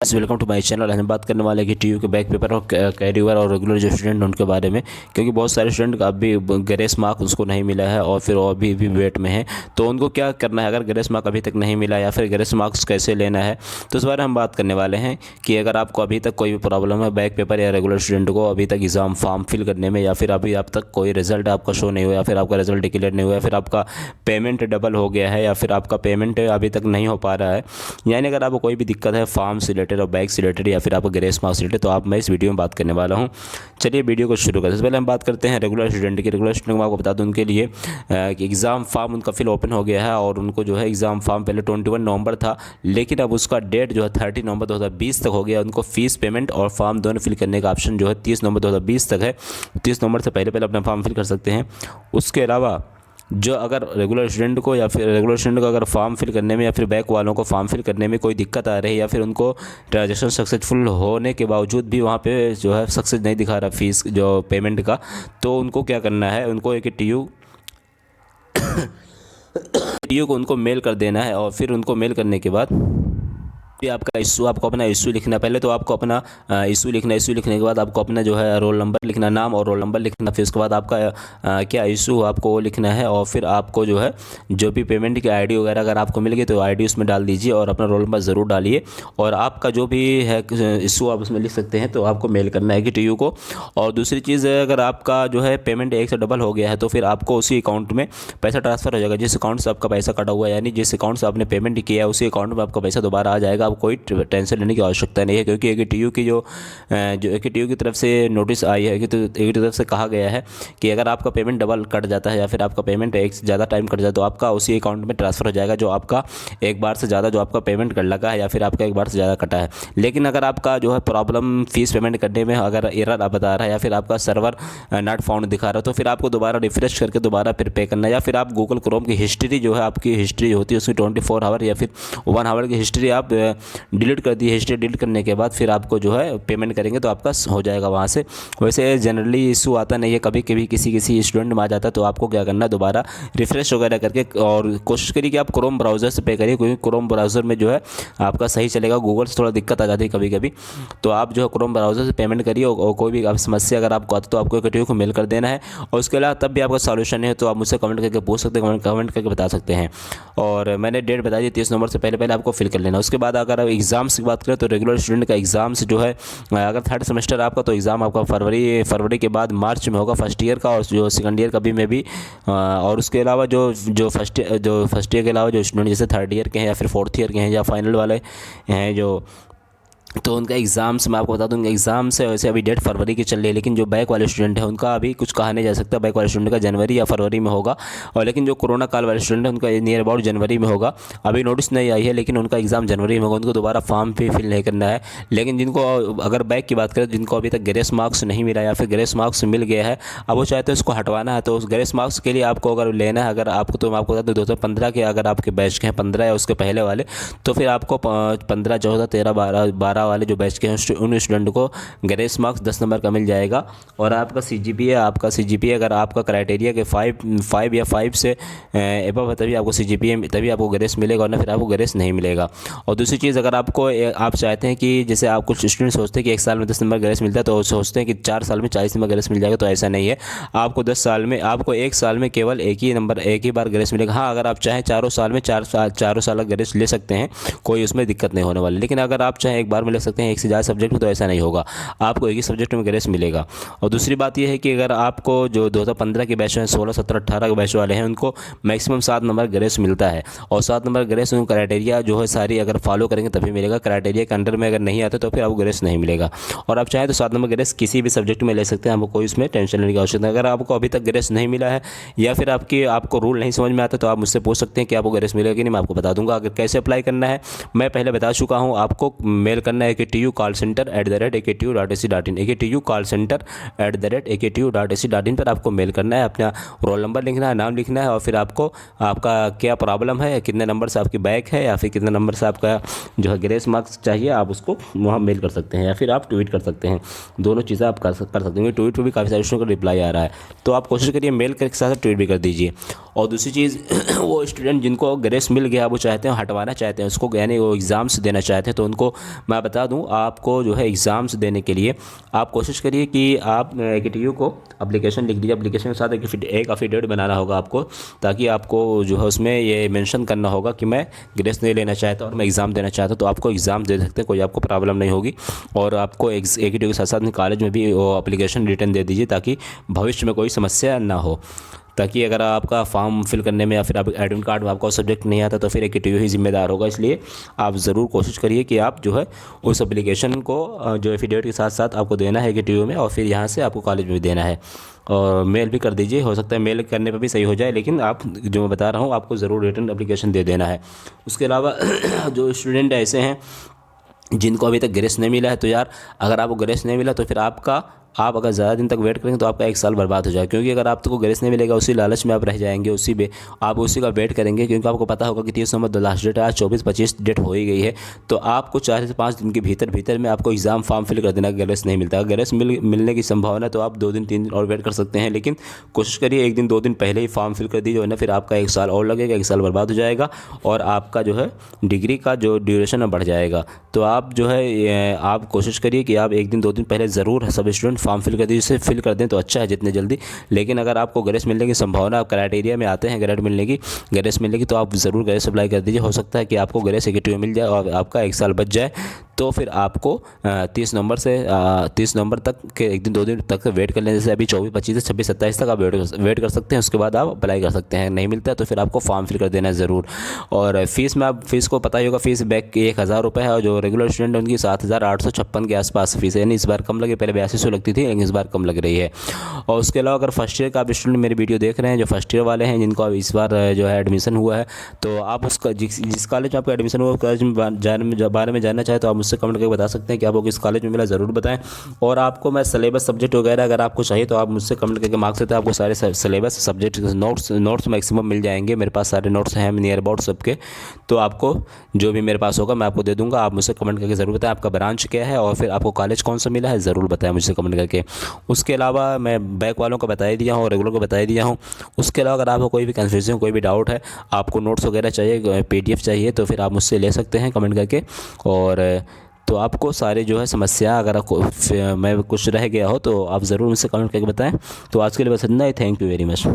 Welcome to my channel. हम बात करने वाले हैं कि टीयू के बैक पेपर और कैरी ओवर और रेगुलर जो स्टूडेंट उनके बारे में, क्योंकि बहुत सारे स्टूडेंट का अभी ग्रेस मार्क उसको नहीं मिला है और फिर वो अभी भी वेट में है। तो उनको क्या करना है अगर ग्रेस मार्क अभी तक नहीं मिला या फिर ग्रेस मार्क्स कैसे लेना है, तो इस बारे में हम बात करने वाले हैं कि अगर आपको अभी तक कोई भी प्रॉब्लम है बैक पेपर या रेगुलर स्टूडेंट को अभी तक एग्ज़ाम फॉर्म फिल करने में, या फिर अभी अब तक कोई रिजल्ट आपका शो नहीं हुआ, या फिर आपका रिजल्ट डिक्लेयर नहीं हुआ, या फिर आपका पेमेंट डबल हो गया है, या फिर आपका पेमेंट अभी तक नहीं हो पा रहा है, यानी अगर आपको कोई भी दिक्कत है फॉर्म से रिलेटेड और बैक से रिलेटेड या फिर आपको ग्रेस मार्क्स रिलेटेड, तो आप मैं इस वीडियो में बात करने वाला हूं। चलिए वीडियो को शुरू करते हैं। पहले हम बात करते हैं रेगुलर स्टूडेंट की। रेगुलर स्टूडेंट को आपको बता दूं उनके लिए कि एग्ज़ाम फॉर्म उनका फिल ओपन हो गया है और उनको जो है एग्ज़ाम फॉर्म पहले 21 नवंबर था, लेकिन अब उसका डेट जो है 30 नवंबर 2020 तक हो गया। उनको फीस पेमेंट और फॉर्म दोनों फिल करने का ऑप्शन जो है 30 नवंबर 2020 तक है। 30 नवंबर से पहले अपना फॉर्म फिल कर सकते हैं। उसके अलावा जो अगर रेगुलर स्टूडेंट को या फिर रेगुलर स्टूडेंट को अगर फॉर्म फिल करने में या फिर बैक वालों को फॉर्म फिल करने में कोई दिक्कत आ रही है, या फिर उनको ट्रांजेक्शन सक्सेसफुल होने के बावजूद भी वहाँ पे जो है सक्सेस नहीं दिखा रहा फीस जो पेमेंट का, तो उनको क्या करना है, उनको एक टीयू को उनको मेल कर देना है। और फिर उनको मेल करने के बाद ये आपका इशू, आपको अपना इशू लिखना है। पहले तो आपको अपना इशू लिखना है। इशू लिखने के बाद आपको अपना जो है रोल नंबर लिखना, नाम और रोल नंबर लिखना। फिर उसके बाद आपका क्या इशू आपको वो लिखना है, और फिर आपको जो है जो भी पेमेंट की आईडी वगैरह अगर आपको मिल गई तो आईडी उसमें डाल दीजिए और अपना रोल नंबर ज़रूर डालिए। और आपका जो भी है इशू आप उसमें लिख सकते हैं, तो आपको मेल करना है कि टीयू को। और दूसरी चीज़ है, अगर आपका जो है पेमेंट एक से डबल हो गया है तो फिर आपको उसी अकाउंट में पैसा ट्रांसफ़र हो जाएगा। जिस अकाउंट से आपका पैसा कटा हुआ है, यानी जिस अकाउंट से आपने पेमेंट किया है उसी अकाउंट में आपका पैसा दोबारा आ जाएगा। आप कोई टेंशन लेने की आवश्यकता नहीं है, क्योंकि AKTU की जो AKTU की तरफ से नोटिस आई है कि तो AKTU की तरफ से कहा गया है कि अगर आपका पेमेंट डबल कट जाता है या फिर आपका पेमेंट एक से ज़्यादा टाइम कट जाए तो आपका उसी अकाउंट में ट्रांसफ़र हो जाएगा जो आपका एक बार से ज़्यादा जो आपका पेमेंट कर लगा है या फिर आपका एक बार से ज़्यादा कटा है। लेकिन अगर आपका जो है प्रॉब्लम फीस पेमेंट करने में अगर एरर बता रहा है या फिर आपका सर्वर नॉट फाउंड दिखा रहा है, तो फिर आपको दोबारा रिफ्रेश करके दोबारा फिर पे करना है। या फिर आप गूगल क्रोम की हिस्ट्री जो है आपकी हिस्ट्री होती है उसकी 24 आवर या फिर 1 आवर की हिस्ट्री आप डिलीट कर दी। हिस्ट्री डिलीट करने के बाद फिर आपको जो है पेमेंट करेंगे तो आपका हो जाएगा वहाँ से। वैसे जनरली इशू आता नहीं है, कभी कभी किसी स्टूडेंट में आ जाता है, तो आपको क्या करना है दोबारा रिफ्रेश वगैरह करके और कोशिश करिए कि आप क्रोम ब्राउज़र से पे करिए, क्योंकि क्रोम ब्राउज़र में जो है आपका सही चलेगा। गूगल से थोड़ा दिक्कत आ जाती है कभी कभी, तो आप जो है क्रोम ब्राउज़र से पेमेंट करिए। और कोई भी समस्या अगर आपको आती तो आपको AKTU को मेल कर देना है। और उसके अलावा तब भी आपका सॉल्यूशन है तो आप मुझसे कमेंट करके पूछ सकते हैं, कमेंट करके बता सकते हैं। और मैंने डेट बता दी 30 नवंबर से पहले आपको फिल कर लेना। उसके बाद अगर आप एग्ज़ाम्स की बात करें तो रेगुलर स्टूडेंट का एग्ज़ाम्स जो है अगर 3rd सेमेस्टर आपका, तो एग्ज़ाम आपका फरवरी के बाद मार्च में होगा फर्स्ट ईयर का, और जो सेकंड ईयर का भी में भी। और उसके अलावा जो फर्स्ट ईयर के अलावा जो स्टूडेंट जैसे 3rd ईयर के हैं या फिर 4th ईयर के हैं या फाइनल वाले हैं जो, तो उनका एग्ज़ाम्स मैं आपको बता दूँ एग्ज़ाम्स है वैसे अभी डेट फरवरी की चल रही है। लेकिन जो बैक वाले स्टूडेंट है उनका अभी कुछ कहा नहीं जा सकता। बैक वाले स्टूडेंट का जनवरी या फरवरी में होगा, और लेकिन जो कोरोना काल वाले स्टूडेंट है उनका नियर अबाउट जनवरी में होगा। अभी नोटिस नहीं आई है, लेकिन उनका एग्ज़ाम जनवरी में होगा। उनको दोबारा फॉर्म भी फिल नहीं करना है। लेकिन जिनको अगर बैक की बात करें, जिनको अभी तक ग्रेस मार्क्स नहीं मिला या फिर ग्रेस मार्क्स मिल गया है, अब वो चाहते हैं उसको हटवाना है, तो उस ग्रेस मार्क्स के लिए आपको अगर लेना है, अगर आपको, तो मैं आपको बता दूँ 2015 के अगर आपके बैच के हैं 15 या उसके पहले वाले, तो फिर आपको 15, 14, 13, 12 वाले जो बैच के हैं उन स्टूडेंट को ग्रेस मार्क्स 10 नंबर का मिल जाएगा। और आपका CGPA अगर आपका क्राइटेरिया के 5 या 5 से एबव है तभी आपको CGPA तभी आपको ग्रेस मिलेगा, और ना फिर आपको ग्रेस नहीं मिलेगा। और दूसरी चीज़, अगर आप चाहते हैं कि जैसे आप कुछ स्टूडेंट सोचते हैं कि 1 साल में 10 नंबर ग्रेस मिलता है, तो सोचते हैं कि 4 साल में 40 नंबर ग्रेस मिल जाएगा, तो ऐसा नहीं है। आपको 1 साल में केवल एक ही बार ग्रेस मिलेगा। हाँ, अगर आप चाहें चारों साल में चारों साल का ग्रेस ले सकते हैं, कोई उसमें दिक्कत नहीं होने वाली। लेकिन अगर आप चाहें एक बार में ले सकते हैं एक से ज़्यादा सब्जेक्ट में, तो ऐसा नहीं होगा, आपको एक ही सब्जेक्ट में ग्रेस मिलेगा। और दूसरी बात यह है कि अगर आपको जो 2015 के बैच हैं 16, 17, 18 के बैच वाले हैं, उनको मैक्सिमम 7 नंबर ग्रेस मिलता है। और 7 नंबर ग्रेस उन क्राइटेरिया जो है सारी अगर फॉलो करेंगे तभी मिलेगा। क्राइटेरिया के अंडर में अगर नहीं आते तो फिर आपको ग्रेस नहीं मिलेगा। और आप चाहें तो 7 नंबर ग्रेस किसी भी सब्जेक्ट में ले सकते हैं, आपको कोई उसमें टेंशन लेने की आवश्यकता नहीं। अगर आपको अभी तक ग्रेस नहीं मिला है या फिर आपको रूल नहीं समझ में आता, तो आप मुझसे पूछ सकते हैं कि आपको ग्रेस मिलेगा कि नहीं, मैं आपको बता दूंगा। अगर कैसे अप्लाई करना है मैं पहले बता चुका हूँ। आपको मेल करना है AKTU call centre @aktu.ac.in AKTU call centre @aktu.ac.in पर आपको मेल करना है। अपना रोल नंबर लिखना है, नाम लिखना है, और फिर आपको आपका क्या प्रॉब्लम है, कितने नंबर से आपकी बैक है, या फिर कितने नंबर से आपका जो है ग्रेस मार्क्स चाहिए, आप उसको वहाँ मेल कर सकते हैं या फिर आप ट्वीट कर सकते हैं। दोनों चीज़ें आप कर सकते हैं। ट्वीट पर भी काफ़ी सारे स्टूडेंट का रिप्लाई आ रहा है, तो आप कोशिश करिए मेल के साथ ट्वीट भी कर दीजिए। और दूसरी चीज़ वो स्टूडेंट जिनको ग्रेस मिल गया वो चाहते हैं हटवाना चाहते हैं उसको, यानी वो एग्ज़ाम्स देना चाहते हैं, तो उनको मैं बता दूं, आपको जो है एग्ज़ाम्स देने के लिए आप कोशिश करिए कि आप AKTU को एप्लीकेशन लिख दीजिए। एप्लीकेशन के साथ एक एफिडेविट बनाना होगा आपको, ताकि आपको जो है उसमें ये मेंशन करना होगा कि मैं ग्रेस नहीं लेना चाहता और मैं एग्ज़ाम देना चाहता हूं। तो आपको एग्ज़ाम दे सकते हैं, कोई आपको प्रॉब्लम नहीं होगी। और आपको AKTU के साथ साथ में कॉलेज में भी वो एप्लीकेशन रिटर्न दे दीजिए, ताकि भविष्य में कोई समस्या ना हो। ताकि अगर आपका फॉर्म फिल करने में या फिर आप एडमिट कार्ड में आपका सब्जेक्ट नहीं आता तो फिर AKTU ही जिम्मेदार होगा। इसलिए आप ज़रूर कोशिश करिए कि आप जो है उस एप्लीकेशन को जो एफिडेविट के साथ साथ आपको देना है AKTU में, और फिर यहाँ से आपको कॉलेज में भी देना है। और मेल भी कर दीजिए, हो सकता है मेल करने पर भी सही हो जाए, लेकिन आप जो मैं बता रहा हूँ आपको ज़रूर रिटर्न एप्लीकेशन दे देना है। उसके अलावा जो स्टूडेंट ऐसे हैं जिनको अभी तक ग्रेस नहीं मिला है, तो यार अगर आपको ग्रेस नहीं मिला तो फिर आप अगर ज़्यादा दिन तक वेट करेंगे तो आपका 1 साल बर्बाद हो जाएगा। क्योंकि अगर आपको ग्रेस नहीं मिलेगा उसी लालच में आप रह जाएंगे, आप उसी का वेट करेंगे। क्योंकि आपको पता होगा कि 30 नवंबर लास्ट डेट है, आज 24-25 डेट हो ही गई है। तो आपको 4 से 5 दिन के भीतर में आपको एग्ज़ाम फॉर्म फिल कर देना। ग्रेस नहीं मिलता, ग्रेस मिलने की संभावना तो आप 2 दिन 3 दिन और वेट कर सकते हैं, लेकिन कोशिश करिए 1 दिन 2 दिन पहले ही फॉर्म फिल कर दीजिए, वरना फिर आपका 1 साल और लगेगा, 1 साल बर्बाद हो जाएगा और आपका जो है डिग्री का जो ड्यूरेशन है बढ़ जाएगा। तो आप जो है आप कोशिश करिए कि आप 1 दिन 2 दिन पहले ज़रूर सब स्टूडेंट फॉर्म फिल कर दीजिए। फिल कर दें तो अच्छा है जितने जल्दी। लेकिन अगर आपको ग्रेस मिलने की संभावना, क्राइटेरिया में आते हैं ग्रेस मिलने की, तो आप ज़रूर ग्रेस अप्लाई कर दीजिए। हो सकता है कि आपको ग्रेस AKTU मिल जाए और आपका 1 साल बच जाए। तो फिर आपको 30 नवंबर तक के 1 दिन 2 दिन तक वेट कर लें। जैसे अभी 24, 25, 26, 27 तक आप वेट कर सकते हैं। उसके बाद आप अप्लाई कर सकते हैं। नहीं मिलता है तो फिर आपको फॉर्म फिल कर देना है ज़रूर। और फीस को पता ही होगा, फीस बैक 1000 रुपये है, और जो रेगुलर स्टूडेंट है उनकी 7856 के आसपास फीस है। यानी इस बार कम लगी, पहले 8200 लगती थी, लेकिन इस बार कम लग रही है। और उसके अलावा अगर फर्स्ट ईयर का आप स्टूडेंट मेरी वीडियो देख रहे हैं, जो फर्स्ट ईयर वाले हैं जिनको अब इस बार जो है एडमिशन हुआ है, तो आप उसका जिस कॉलेज में आपका एडमिशन हुआ, कॉलेज में बारे में जानना चाहे तो आप मुझसे कमेंट करके बता सकते हैं कि आपको किस कॉलेज में मिला, ज़रूर बताएं। और आपको मैं सिलेबस सब्जेक्ट वगैरह अगर आपको चाहिए तो आप मुझसे कमेंट करके मांग सकते हैं। आपको सारे सिलेबस सब्जेक्ट नोट्स मैक्सिमम मिल जाएंगे। मेरे पास सारे नोट्स हैं नियर अबाउट सबके। तो आपको जो भी मेरे पास होगा मैं आपको दे दूंगा। आप मुझसे कमेंट करके ज़रूर बताएं आपका ब्रांच क्या है और फिर आपको कॉलेज कौन सा मिला है, ज़रूर बताएं मुझसे कमेंट करके। उसके अलावा मैं बैक वालों को बता ही दिया हूँ और रेगुलर को बता ही दिया हूँ। उसके अलावा अगर आपको कोई भी कन्फ्यूजन, कोई भी डाउट है, आपको नोट्स वगैरह चाहिए, PDF चाहिए, तो फिर आप मुझसे ले सकते हैं कमेंट करके। और तो आपको सारे जो है समस्या, अगर आपको मैं कुछ रह गया हो तो आप ज़रूर मुझसे कमेंट करके बताएं। तो आज के लिए बस इतना ही। Thank you very much.